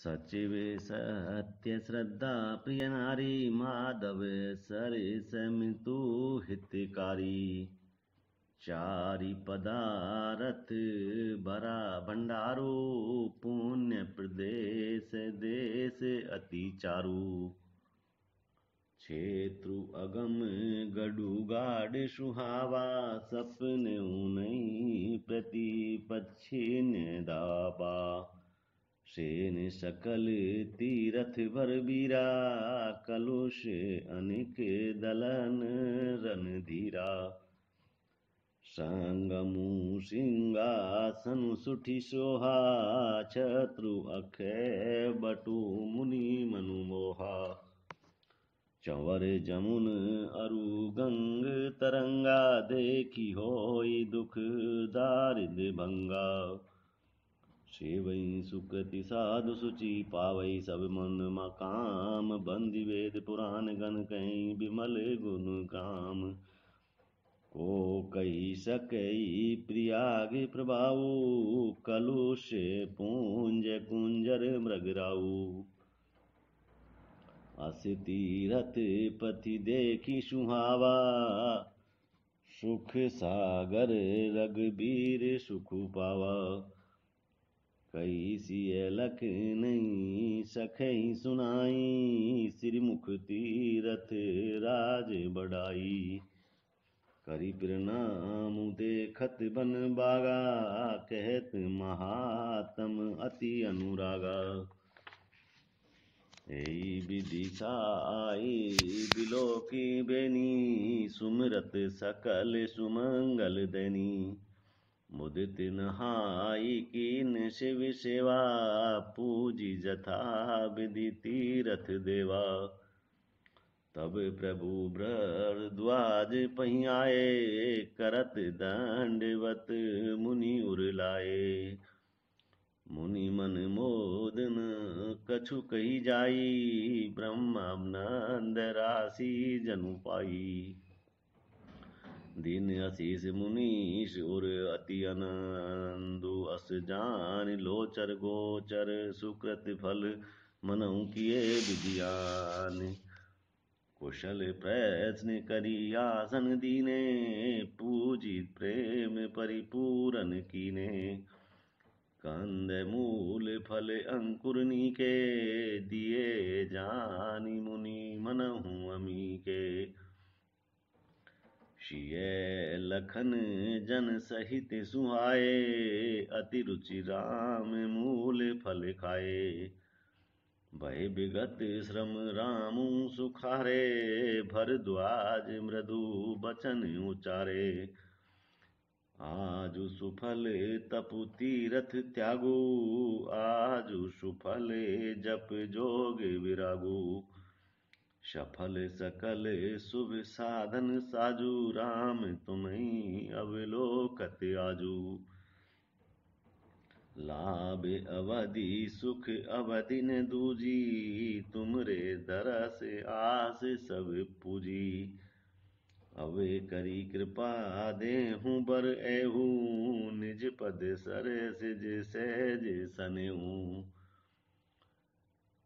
सचिव सत्य श्रद्धा प्रिय नारी माधव सरिस मितु हितकारी। चारि पदारथ भरा भंडारो पुण्य प्रदेश देश अति चारु। क्षेत्रु अगम गडु गाढ़ सुहावा सपने नहीं प्रतिपक्षिन दाबा। सेन सकल तीरथ भर बीरा कलुष अनिक दलन रणधीरा। संगमु सिंहासन सुठी सोहा छत्रु अक्षय बटु मुनि मनुमोहा। चंवर जमुन अरु गंग तरंगा देखी होई दुख दारिद्र भंगा। सेवई सुकृति साधु सुचि पावई सब मन मकाम। बंदी वेद पुराण गण कहीं विमल गुण काम। को कही सकई प्रियाग प्रभाऊ कलुष पूंज कुंजर मृगराऊ। अस तीरथ पति देखी सुहावा सुख सागर रघुबीर सुख पावा। कई सिय लख नहीं सखई सुनाई श्रीमुख तीरथ राज बढ़ाई। करी प्रणाम देखत बन बागा कहत महात्म अति अनुरागा। एई विधि साई बिलोकी बेनी सुमरत सकल सुमंगल देनी। मुदित नहाई कीन शिव सेवा पूजी जथा विधि तीरथ देवा। तब प्रभु भरद्वाज पहियाए करत दंडवत मुनि उरलाए। मुनि मन मोदन कछु कही जाई ब्रह्मानंद राशि जनु पाई। दीन आशीष मुनीश उर अति आनंदु अस जान लोचर गोचर सुकृत फल मनहु किए विधियान। कुशल प्रश्न करी आसन दीने पूजित प्रेम परिपूरन कीने। कंद मूल फल अंकुर नीके दिए जानी मुनि मनहु अमी के। शिय लखन जन सहित सुहाए अति रुचि राम मूल फल खाए। भय विगत श्रम रामु सुखारे भरद्वाज मृदु बचन उचारे। आजु सुफल तपु तीरथ त्यागु आजु सुफल जप जोग विरागु। सफल सकल शुभ साधन साजु राम तुम्हि अवलोकत आजु। लाभ अवधि सुख अवधि न दूजी तुमरे दरस आस सब पूजी। अवे करी कृपा देहु बर एहू निज पद सर सिज सहज सनेहू।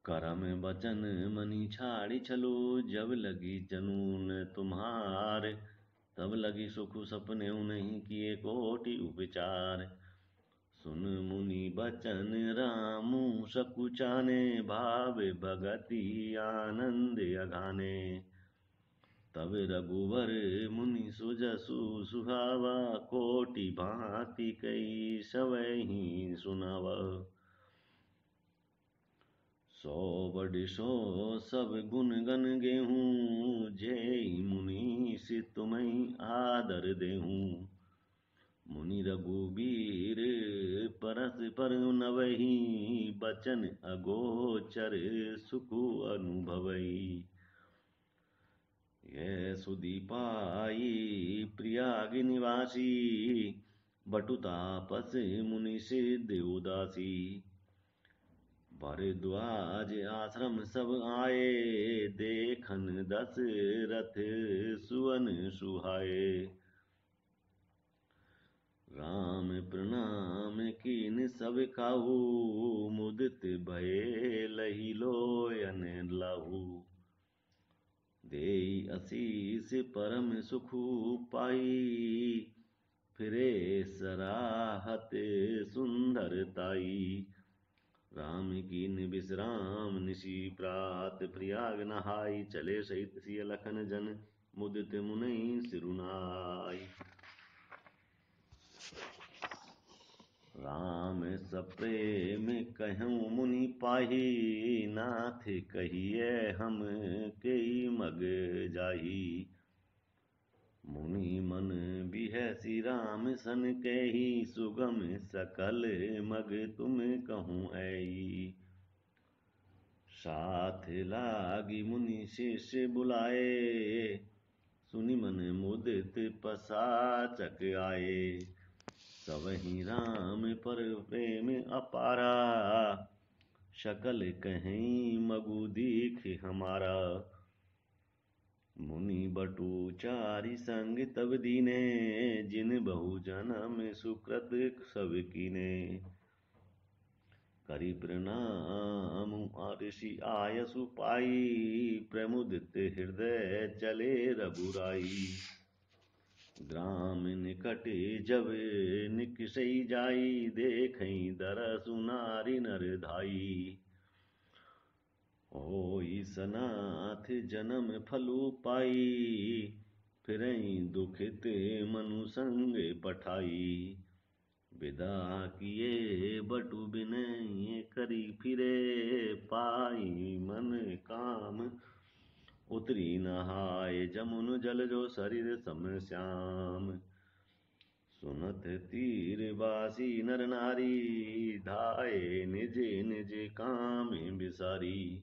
करम बचन मनि छाड़ी छलो जब लगी जनून तुम्हार। तब लगी सुख सपने नहीं किए कोटि उपचार। सुन मुनि बचन रामु सकुचाने भावे भगति आनंद अघाने। तब रघुवर मुनि सुजसु सुहावा कोटि भांति कई सवहि सुनावा। सौ बड़ सौ सब गुण गन गेहूँ जेहि मुनीष तुम्हि आदर देहूँ। मुनि रघुबीर परस पर नवहि बचन अगोचर सुख अनुभवई। यह सुधि पाई प्रयाग निवासी बटु तापस मुनि सिद्ध उदासी। भरद्वाज आश्रम सब आए देखन दशरथ सुवन सुहाए। राम प्रणाम कीन सब काहू, मुदित भये लही लोयन लाहू। देई असीस परम सुखु पाई, फिरे सराहत सुंदरताई। राम कीन विश्राम निशि प्रात, प्रयाग नहाई चले सहित सिय लखन जन, मुदित मुनि सिरुनाई। राम सप्रेम कहूँ मुनि पाही, नाथ कहिए हम के मग जाही। मुनि मन बिहसी राम सन केही, सुगम सकल मग तुम कहूँ ऐई। साथ लागी मुनि शिष्य बुलाए, सुनि मन मुदित पसाचक आए। सबहि राम पर प्रेम अपारा, सकल कहीं मगु दीख हमारा। मुनि बटु चारि संग तब दीने, जिन बहु जन्म सुकृत सब कीने। करि प्रणाम ऋषि आयसु पाई, प्रमुदित हृदय चले रघुराई। ग्राम निकट जब निकसई जाई, देखई दरसु नारी नर धाई। होई सनाथ जन्म फलु पाई, फिरई दुखित मनु संग पठाई। विदा किए बटु बिनय करी फिरे, पाई मन काम उतरी नहाय। जमुन जल जो शरीर सम श्याम, सुनत तीर बासी नर नारी। धाये निज निज काम बिसारी।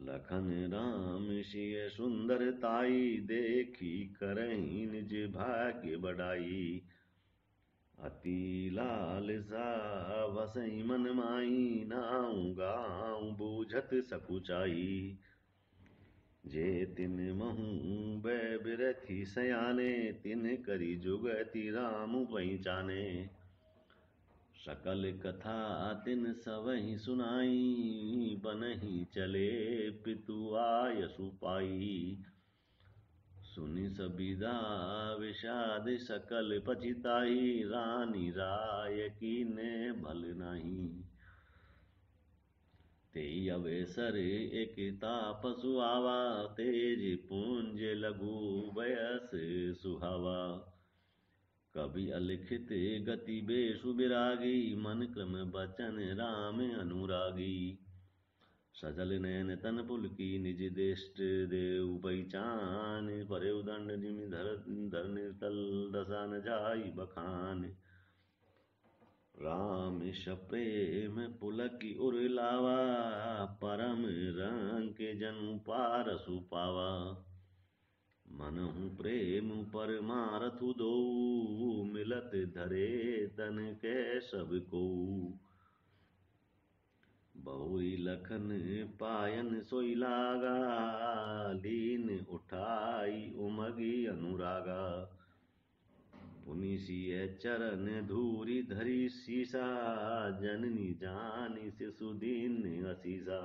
लखन राम सिय सुंदरताई, देखी करहीं निज भाग्य बढ़ाई। अति लालसा बसई मन माही, नाऊ गाऊं बूझत सकुचाई। जे तिन महु बै बिरथि सयाने, तिन करी जुगति राम पहिचाने। सकल कथा तिन सबहि सुनाई, बनहि चले पितु आयसु पाई। सुनि सबिदा विषाद सकल पछिताई, रानी राय कीन्हे भल नाही। तेई अवेसर एक तापसु आवा, तेज पुंज लघु बयस सुहावा। कवि अलिखित गति बेसु बिरागी, मन क्रम बचन राम अनुरागी। सजल नयन तन पुलकी निज दृष्ट, देव पहिचान परे दंड निमि धर निर्तल, दशा न जाई बखान। राम सप्रेम पुलकी उर लावा, परम रंग के जनु पारसु पावा। मनहु प्रेम परमारथु दो, मिलत धरे तन के सब को। बहुरी लखन पायन सोई लागा, लीन उठाई उमगी अनुरागा। पुनि सिय चरण धूरि धरि सीसा, जननी जानी शिशु दीन असीसा।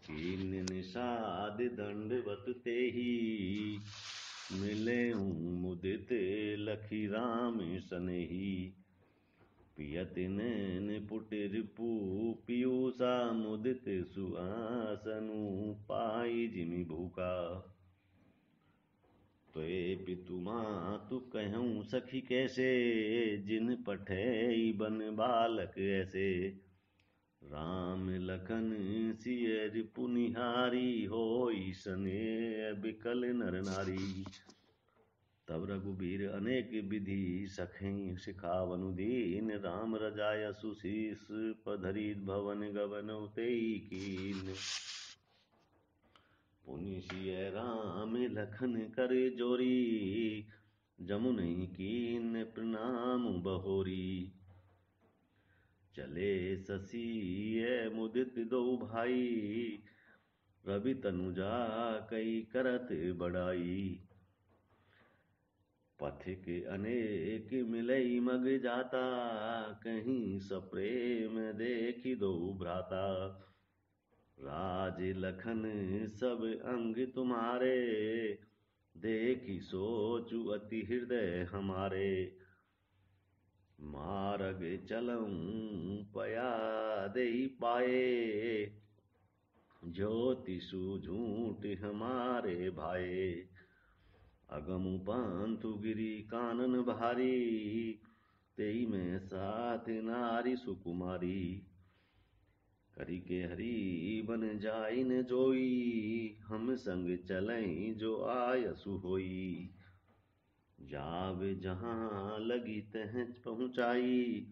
कीन निषाद दंडवत तेहि, मिलेहूँ मुदित लखी राम सनेही। पियत नैन पुट रिपु पीयूषा, मुदित सुआसनु पाई जिमि भूखा। त्वे पितु मातु कहूँ सखी कैसे, जिन पठै बन बालक ऐसे। राम लखन सिय रिपु निहारी, होई स्नेह बिकल नर नारी। तब रघुबीर अनेक विधि सखई, सिखावनु दीन राम रजायसु शीस। पधरी भवन गवन तेई कीन, पुनि सिय राम लखन कर जोरी। जमुनि कीन प्रणाम बहोरी, चले ससीय मुदित दो भाई। रवि तनुजा कई करत बड़ाई। पथिक अनेक मिलई मग जाता, कहीं सप्रेम देखी दो भ्राता। राज लखन सब अंग तुम्हारे, देखी सोचु अति हृदय हमारे। मार्ग चलऊं पया देई पाए, ज्योति झूठ हमारे भाए। अगम पंथु गिरी कानन भारी, तेई में साथ नारी सुकुमारी। करी के हरि बन जाई न जोई, हम संग चलई जो आयसु होई। जावे जहाँ लगी तह पहुँचाई,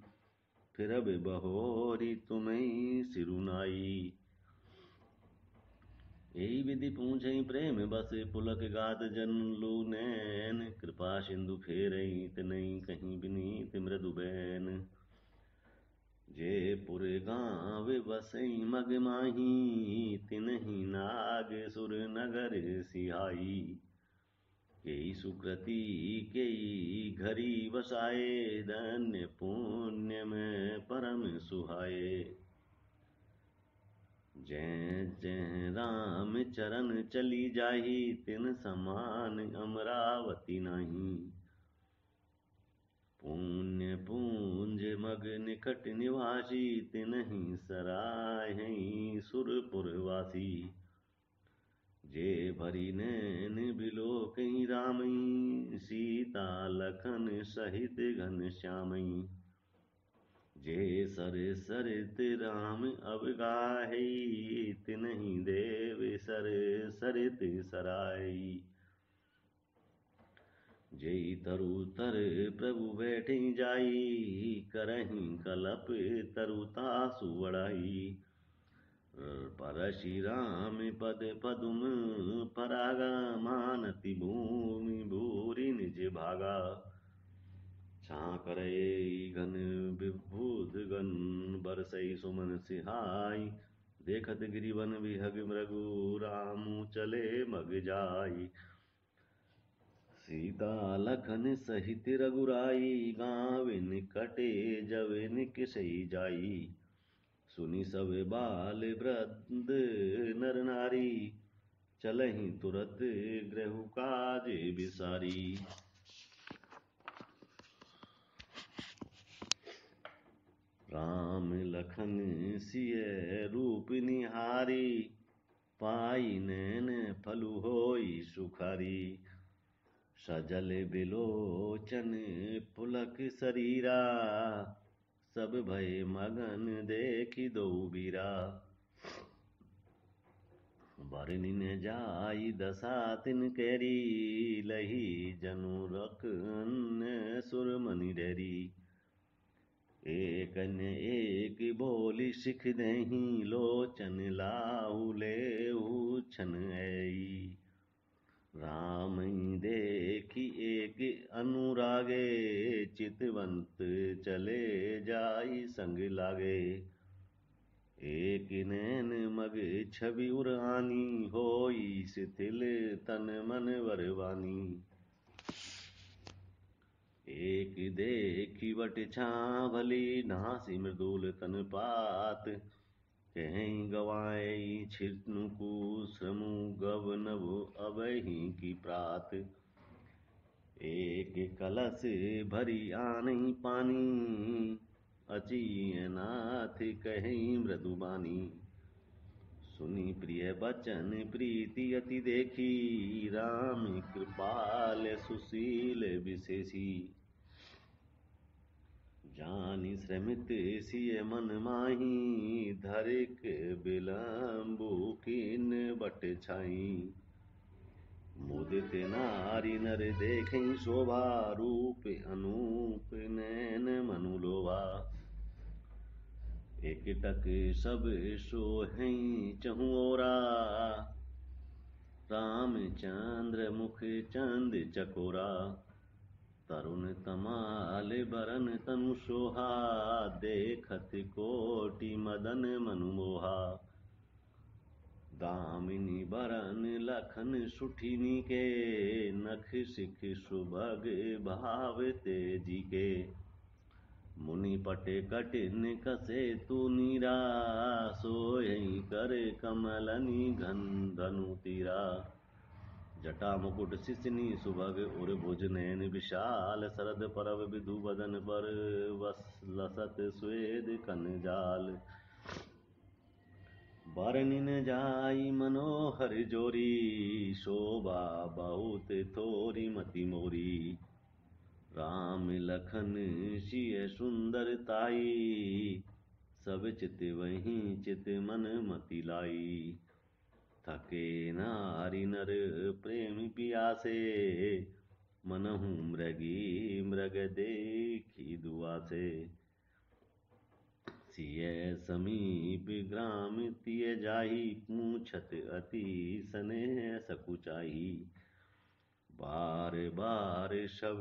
फिर अब बहोरी तुम्हें सिरुनाई। यही विधि पूछई प्रेम बस, पुलक गात जन लू नैन। कृपा सिंधु फेरई तिनई, कहीं बिनीत मृदु बैन। जे पुर गाँव बसई मग माही, तिनहि नाग सुर नगर सिहाई। केई सुकृति केई घरी बसाए, धन्य पुण्य में परम सुहाए। जय जय राम चरण चली जाही, तिन समान अमरावती नाही। पुण्य पूंज मग निकट निवासी, तिनहि सराय सुरपुर वासी। जे भरी नैन बिलो कहीं रामई, सीता लखन सहित घन श्यामई। जे सर सरित राम अब गाहई, तिनहि देव सर सरित सराई। जेई तरु तर प्रभु बैठे जाई, करहीं कलप तरु तासु बढ़ाई। परशि राम पद पदुम परागा, मानति भूमि भूरि निज भागा। छाकरई घन विभूत गण, बरसई सुमन सिहाई। देखत गिरिवन विहग मृगु, रामु चले मग जाई। सीता लखन सहित रघुराई, गाँव निकटे जब निकसई जाई। सुनि सब बाल वृद्ध नर नारी, चलहि तुरत गृह काज बिसारी। राम लखन सिय रूप निहारी, पाई नैन फलु होई सुखारी। सजल बिलोचन पुलक शरीरा, सब भय मगन देखी दो बीरा। बरनि न जाई दशा तिन केरी, लही जनु रखन सुरमनि डरी। एक न एक बोली सिख दहीं, लोचन लाहु लेहु छन ऐई। राम देखी एक अनुरागे, चितवंत चले जाई संग लागे। एक नैन मग छवि उर आनी, होई शिथिल तन मन बरवानी। एक देखी बट छावली, ढांसी मृदुल तन पात। कहीं गवाई छिनु श्रमु, गव नभ अबहि की प्रात। एक कलश भरी आनहि पानी, अचियनाथ कहीं मृदुबानी। सुनि प्रिय बचन प्रीति अति देखी, राम कृपाल सुशील विशेषी। जानि श्रमित सिय मन माही, धरिक विलंबु कीन बट छाई। मुदित नारी नर देखें शोभा, रूप अनूप नैन मनु लोभा। एकटक सब सोहैं चहुँ ओरा, रामचंद्र मुख चंद चकोरा। तरुण तमाल बरन तनु सोहा, देखत कोटि मदन मनु मोहा। दामिनी बरन लखन सुठिनी के, नख सिख सुभग भाव तेजी के। मुनि पटे कटिन कसे तू नीरा, सोयहि कर कमलनि घन धनु तीरा। जटा मुकुट सिसनी सुभग उर भुज नैन विशाल, शरद परब विधु बदन पर लसत स्वेद कन जाल। बरनिन जाई मनोहर जोरी, शोभा बहुत थोरी मति मोरी। राम लखन सिय सुंदर ताई, सब चित वही चित मन मति लाई। थके नारी नर प्रेम पियासे, मनहु मृगी मृग देखी दुआसे। सिय समीप ग्राम तिय जाही, पूछत अति स्नेह सकुचाही। बार बार सब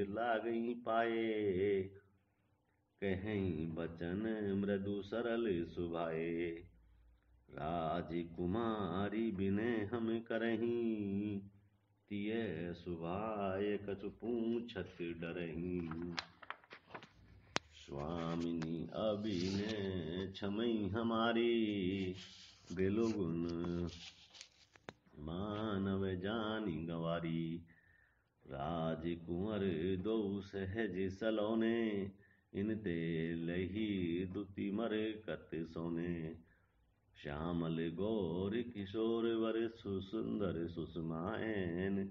लागई पाए, कहीं बचन मृदु सरल सुभाए। राजकुमारी बिनय हम करहीं, तिय सुभाय कछु पूछत डरहीं। स्वामिनी अभिनय क्षमई हमारी, बिलो गुण मानव जानी गंवारी। राजकुंवर दो सहज सलोने, इनते लही दुति मर कत सोने। श्यामल गौर किशोर वर सुसुंदर सुषमायन,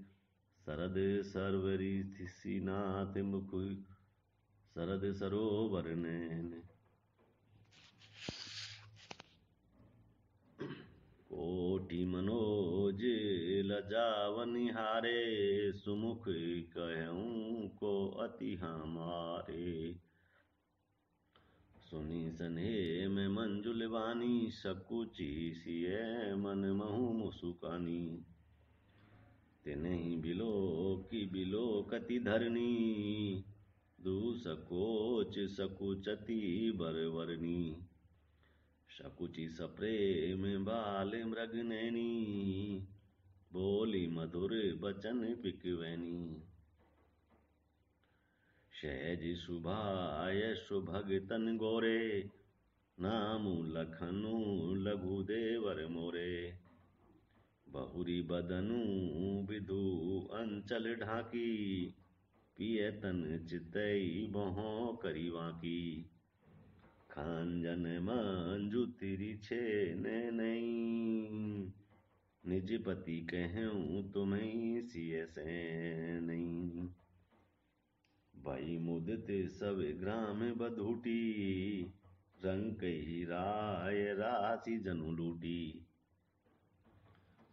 शरद सरवरी नाथ मुख शरद सरोवर नैन। कोटि मनोज लजावनिहारे, सुमुख कहूँ को अति हमारे। सुनी सनेह में मंजुल वानी, सकुची सिय मन महु मुसुकानी। तिन्हि बिलो की बिलो कति धरनी, दूसकोच सकुचति बरवरनी। सकुचि सप्रेम बाल मृग नैनी, बोली मधुर बचन पिकवैनी। सहज सुभाय सुभगतन गोरे, नामु लखनु लघु देवर मोरे। बहुरी बदनु विधु अंचल ढाकी, पियतन चितई बहों करी बाकी। खांजन मंजु तिरिछे नैनई, निज पति कहूँ तुम्हें सिय सैनई। भई मुदित सब ग्राम बधूटी, रंकई राय राशि जनु लूटी।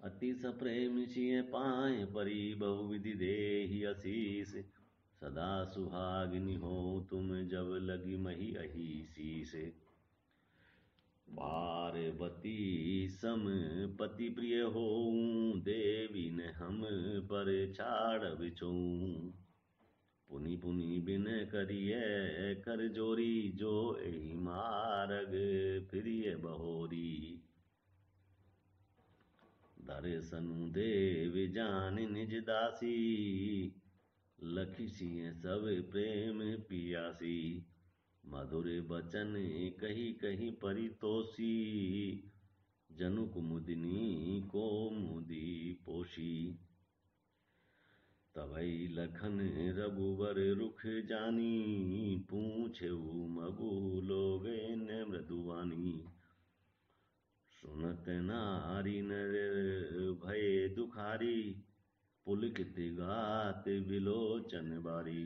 अति सप्रेम सिय पाए परी, बहुविधि देहि असीस। सदा सुहागिनी हो तुम, जब लगी मही अहीसीस। पार्वती सम पति प्रिय होऊं, देवी ने हम पर छाड़ बिछोऊं। पुनि पुनि बिनय करिय कर जोरी, जो एहि मार्ग फिरिय बहोरी। दर्शनु देव जान निज दासी, लखी सिय सब प्रेम पियासी। मधुर बचन कही कही परितोषी, जनु कुमुदिनी को मुदी पोषी। तभई लखन रघुवर रुख जानी, पूछेऊ मगु लोगेन मृदुवानी। सुनत नारी नर भय दुखारी, पुलकित गात विलोचन बारी।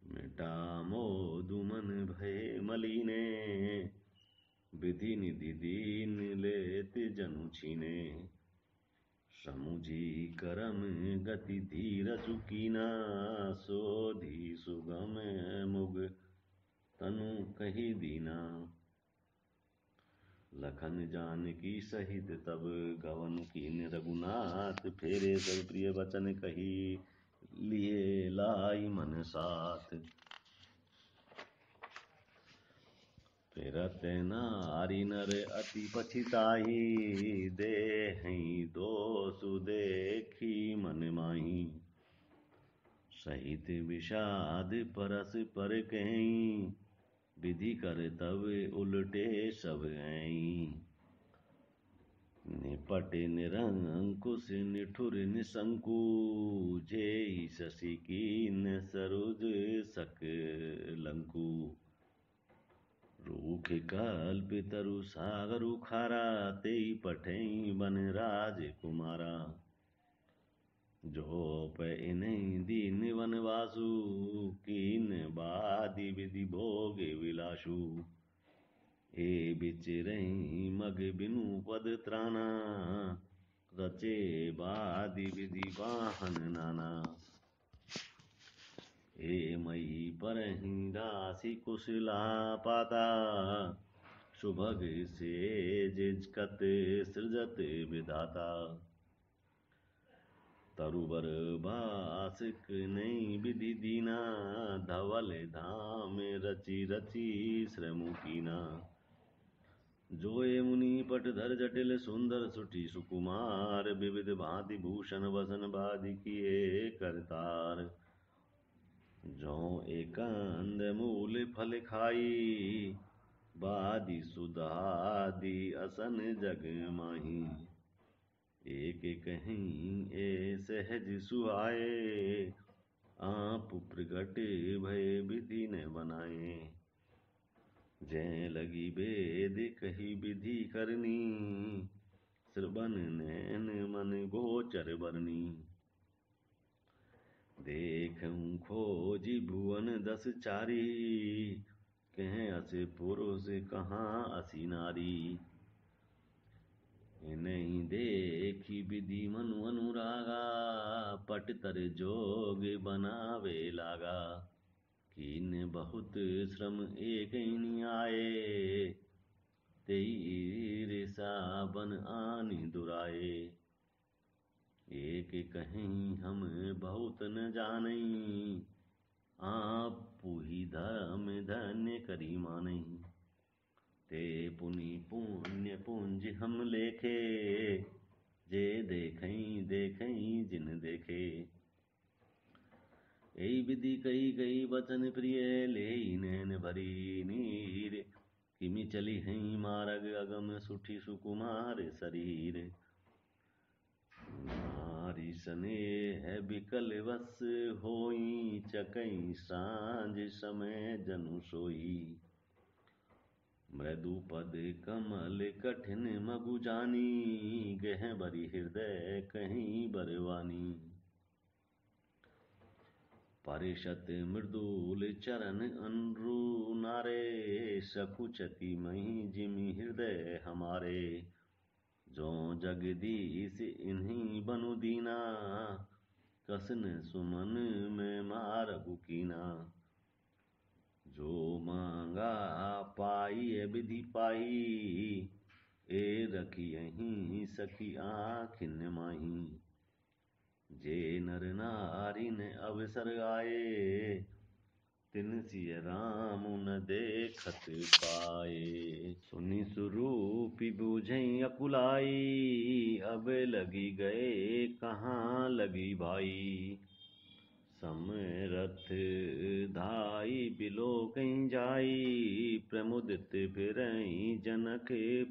मिटा मोदु मन भय मलीने, विधि निधि दीन लेत जनु छीने। समुझी करम गति धीरजु कीना, सोधी सुगम मुग तनु कही दीना। लखन जानकी सहित तब गवन कीन रघुनाथ, फेरे सब प्रिय वचन कही लिए लाई मन साथ। फिरत नारी नर अति पछिताही, देहि दोषु देखी मन माही। सहित विषाद परस पर कहीं, विधि कर तब उलटे सब हैं। निपट निरंकुश निठुर निशंकु, जेहि शशि कीन सरोज सकलंकु। रूख कल्प तरु सागरु खारा, तेई पठई बन राज कुमारा। जो पै इन्हीं दीन वनवासु, कीन बादि विधि भोग विलासु। ए बिचरहि मग बिनु पद त्राना, रचे बादि विधि वाहन नाना। ए मई परहि राशि कुशला पाता, सुभग सेज कत सृजत विधाता। तरुबर बासिक नहीं विधि दीना, धवल धाम रचि रचि श्रमु कीना। जोए मुनि पट धर जटिल सुंदर सुठी सुकुमार, विविध भांति भूषण वसन बाधि किए करतार। जो एकंद मूल फल खाई, बादि सुधादि असन जग माही। एक कहीं ए सहज सुहाए, आप प्रगट भय विधि न बनाए। जय लगी वेद कही विधि करनी, श्रवण नैन मन गोचर बरनी। देखूं खोजी भुवन दस चारी, कहें अस पुरुष कहाँ असी नारी। नहीं देखी विधि मनु अनुरागा, पट तर जोग बनावे लागा। कीन बहुत श्रम एक ही आए, तेई बन आनी दुराए। एक कहीं हम बहुत न जानई, आप पुहि धर्म धन्य करी मानई। ते पुनि पुण्य पुंज हम लेखे, जे देखई देखई जिन देखे। यही विधि कही कही वचन प्रिय, लेई नैन भरी नीर। किमि चली हई मार्ग अगम सुठी सुकुमार शरीर। नारी स्नेह विकल वश होई, चकई सांझ समय जनु सोई। मृदु पद कमल कठिन मगु जानी, गह बरी हृदय कहीं बरवानी। परिषत मृदुल चरण अनरु नारे, सकुचति मही जिमि हृदय हमारे। जो जगदीश इन्हीं बनु दीना, कसन सुमन में मारगु कीना। जो मांगा पाई विधि पाई, ए रखियहि सखी आँखिन माही। जे नर नारी ने अवसर आए, तिन सिय राम न देखत पाए। सुनि सुरूपी बूझई अकुलाई, अब लगी गए कहाँ लगी भाई। समरथ धाई बिलोकहीं जाई, प्रमुदित फिरहीं जनक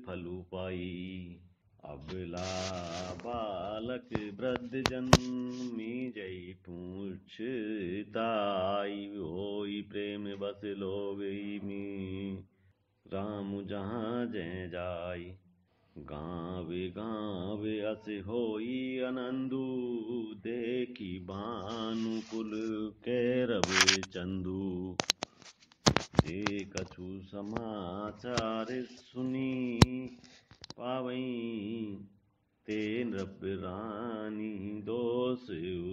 फलु पाई। अबला बालक वृद्ध जन्मीजई पूछताई, होई प्रेम बस लोगई राम जहाँ जय जाई। गावे गावे अस होई आनंदु, देखी भानुकुल कैरव चंदु। जे कछु समाचार सुनी पावई, ते नृप रानी दोष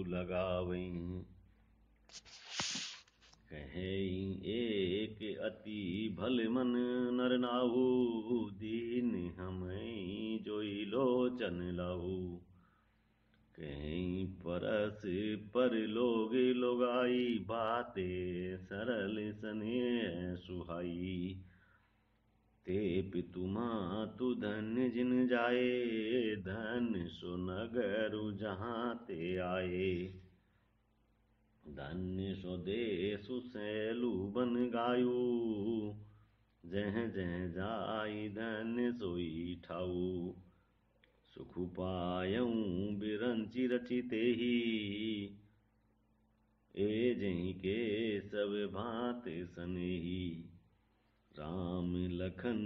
लगावई। कहेई एक अति भल मन नर नाहु, दीन हमई जोई लोचन लाहु। कहीं परस पर लोग लोगाई, बाते सरल स्नेह सुहाई। ते पितु मातु धन्य जिन जाए, धन्य सो नगरु जहाँ ते आए। धन्य सो देसु सैलु बन गायु, जह जह जाई धन्य सोई ठाऊ। सुख पायऊँ बिरंचि रचिते ही, ए जहीं के सब भांत सनेही। राम लखन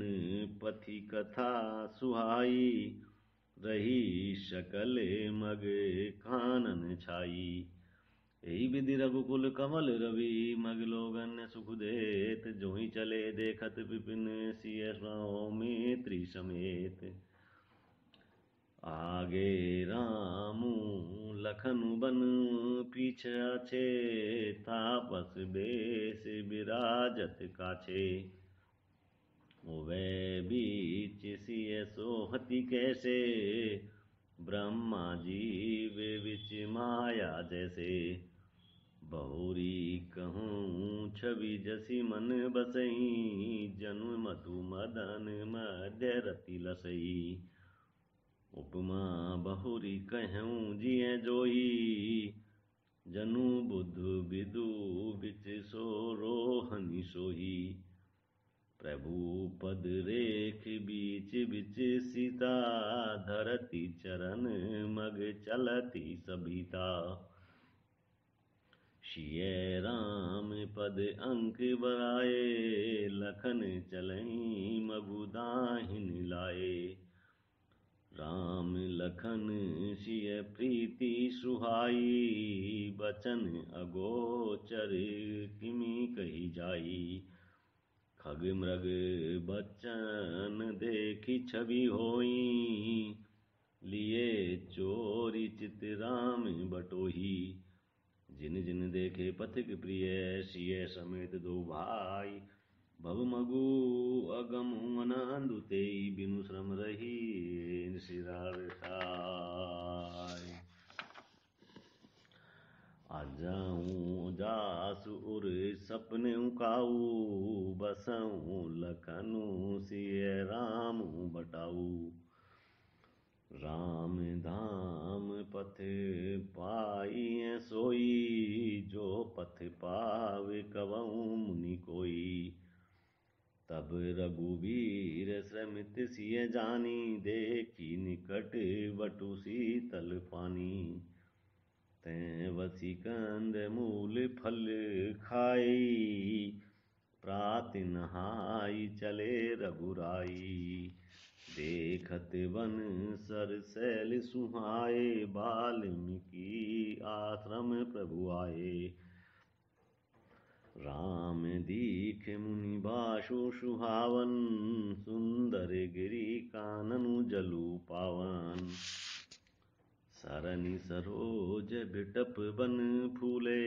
पथि कथा सुहाई, रही शकल मग कानन छाई। यही विधि रघुकुल कमल रवि, मग लोगन सुख देत। जो ही चले देखत विपिन, सिय सौमित्री समेत। आगे रामु लखनु बन पीछे, तापस बेस विराजत काछे। वे बीच सिय सोहति कैसे, ब्रह्मा जीव विच माया जैसे। बहुरी कहूँ छवि जसी मन बसई, जन्म मधु मदन मध्य रति लसई। उपमा बहुरी कहूँ जिय जोई, जनु बुद्धु विदु बिच सो रोहनि सोही। प्रभु पद रेख बीच बिच सीता, धरती चरण मग चलती सबिता। सिय राम पद अंक बराए, लखन चलई मगु दाहिन लाए। राम लखन सिय प्रीति सुहाई, बचन अगोचर किमि कही जाई। खग मृग बच्चन देखी छवि होई, लिए चोरी चित राम बटोही। जिन जिन देखे पथिक प्रिय, सिय समेत दो भाई। भव मगु अगम अनंदु तेई, बिनु श्रम रही सिरहर खाय। आजाऊं जासु उर सपने काऊ, बसऊं लखनु सिय राम बटाऊ। राम धाम पथ पाई सोई, जो पथ पावे कबहु मुनि कोई। तब रघुवीर श्रमित सिय जानी, देखी निकट बटु शीतल पानी। तैं वसी कंद मूल फल खाई, प्रात नहाई चले रघुराई। देखत वन सर सैल सुहाए, वाल्मीकि आश्रम प्रभु आए। राम दीख मुनि बासु सुहावन, सुंदर गिरि काननु जलु पावन। सरनि सरोज बिटप बन फूले,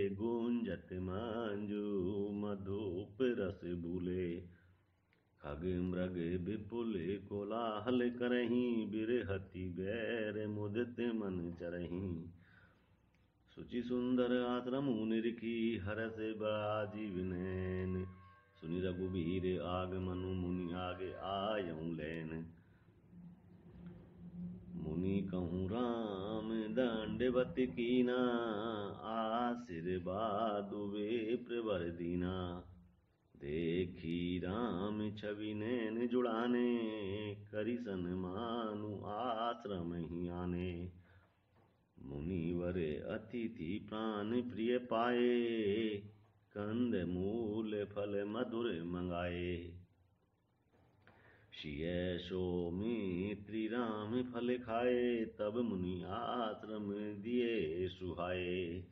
गुंजत मंजु मधुप रस भूले। खग मृग विपुल कोलाहल करहीं, बिरहति बैर मुदित मन चरहीं। सुचि सुंदर आश्रम निरखी, हरष बाजी विनैन। सुनि रघुबीर आगमनु, मुनि आगे आयऊं लैन। मुनि कहूँ राम दंडवत कीना, आशीर्वाद विप्र वर दीना। देखी राम छवि नैन जुड़ाने, करि सन्मानु आश्रम ही आने। मुनिवर अतिथि प्राण प्रिय पाए, कंद मूल फल मधुर मंगाए। सिय सौमित्री राम फल खाए, तब मुनि आश्रम दिए सुहाए।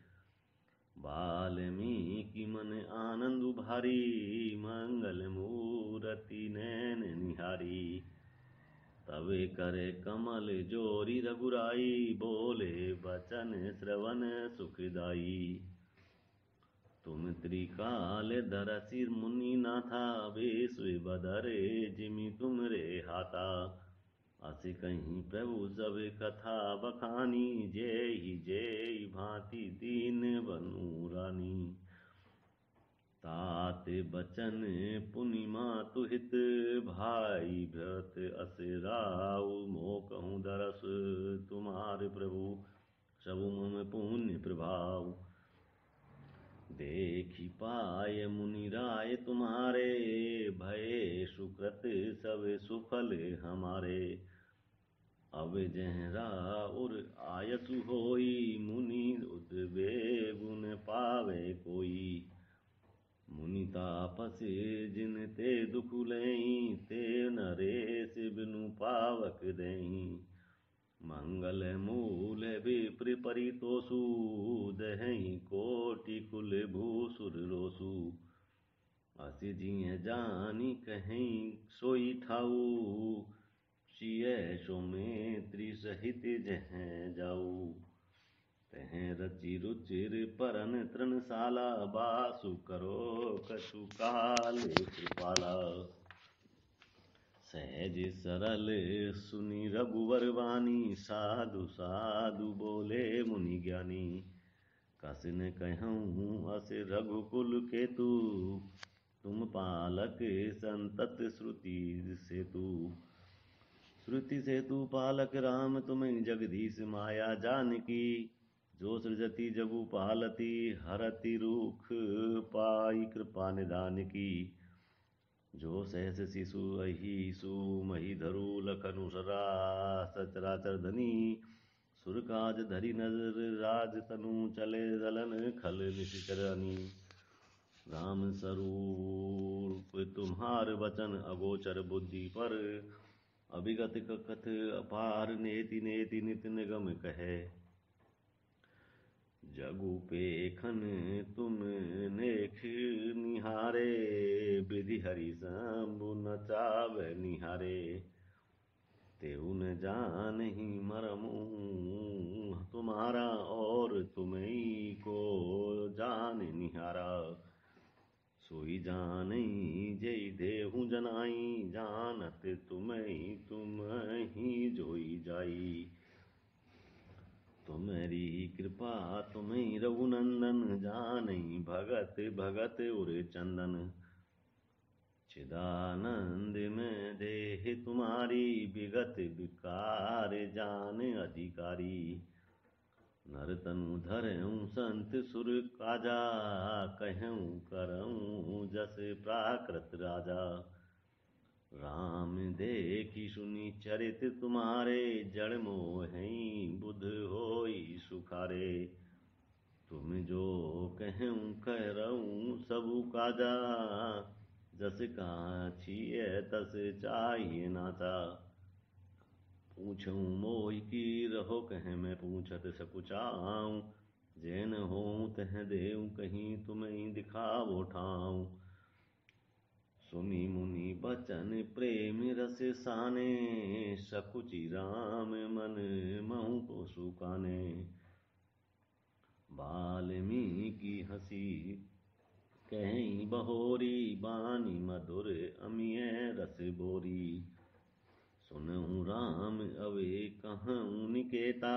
वाल्मीकि मन आनंदु भारी, मंगल मूरति नैन निहारी। तब कर कमल जोरी रघुराई, बोले बचन श्रवण सुखदाई। तुम त्रिकाल दरसि मुनि नाथा, वेश बदरे जिमि तुमरे हाथा। अस कहीं प्रभु सब कथा बखानी, जेहि जेहि भांति दीन बनु रानी। तात बचन पुनि मातु हित, भाई भरत अस राउ, मोह कहूँ दरस तुम्हारे प्रभु, सबु मम पुण्य प्रभाव। देखी पाय मुनि राय तुम्हारे, भये सुकृत सब सुफल हमारे। अब जह राउर आयसु होई, मुनि उद्वेग न पावे कोई। मुनि तापस जिन ते दुख लई, ते नरेश बिनु पावक दई। मंगल मूल विप्र परितोषु, दहई कोटि कुल भूसुर रोसु। अस जिय जानी कहीं सोई ठाऊ, सिय सौमित्री सहित जह जाऊ। तह रचि रुचिर परन तृणशाला, बासु करो कछु काल कृपाला। सहज सरल सुनि रघुवर वाणी, साधु साधु बोले मुनि ज्ञानी। कस न कहूँ अस रघुकुल केतु, तुम पालक संतत श्रुति सेतु। श्रुति सेतु पालक राम, तुम्हें जगदीश माया जानकी। जो सृजति जगु पालती, हरति रूख पाई कृपा निधान की। जो सहस शिशु अहिसु, मही धरु लखनु सरा। सचराचर धनी सुर काज धरि नजर, राज तनु चले दलन खल निशिचरनी। राम स्वरूप तुम्हार वचन, अगोचर बुद्धि पर। अभिगत कथ अपार, नेति नेति नित निगम कहे। जगु पेखन तुम नेख निहारे, विधि हरि शंभु न चावै निहारे। तेहु न जानहि मरमु तुम्हारा, और तुम्हीं को जान निहारा। सोई जानई जय देहु जनाई, जानत तुम्हीं जोई जाई। तुम्हारी कृपा तुम्हीं रघुनंदन, जानई भगत भगत उर चंदन। चिदानंद में देह तुम्हारी, विगत विकार जान अधिकारी। नर तनु धरऊँ संत सुर काजा, कहूँ करऊँ जस प्राकृत राजा। राम देखी सुनी चरित तुम्हारे, जड़ मोहि बुध होई सुखारे। तुम जो कहूँ करऊँ सबु काजा, जस काछिय तस चाहिए नाचा। पूछूं मोहि की रहो, कह मैं पूछत सकुचाऊँ। जैन होऊँ तह देऊँ, कहीं तुम्हें दिखावो ठाऊँ। सुनि मुनि बचन प्रेम रस साने, सकुचि राम मन महु को सुकाने। वाल्मीकि हंसी कहीं बहोरी, बानी मधुर अमिय रस बोरी। सुनहु राम अवे कहूँ निकेता,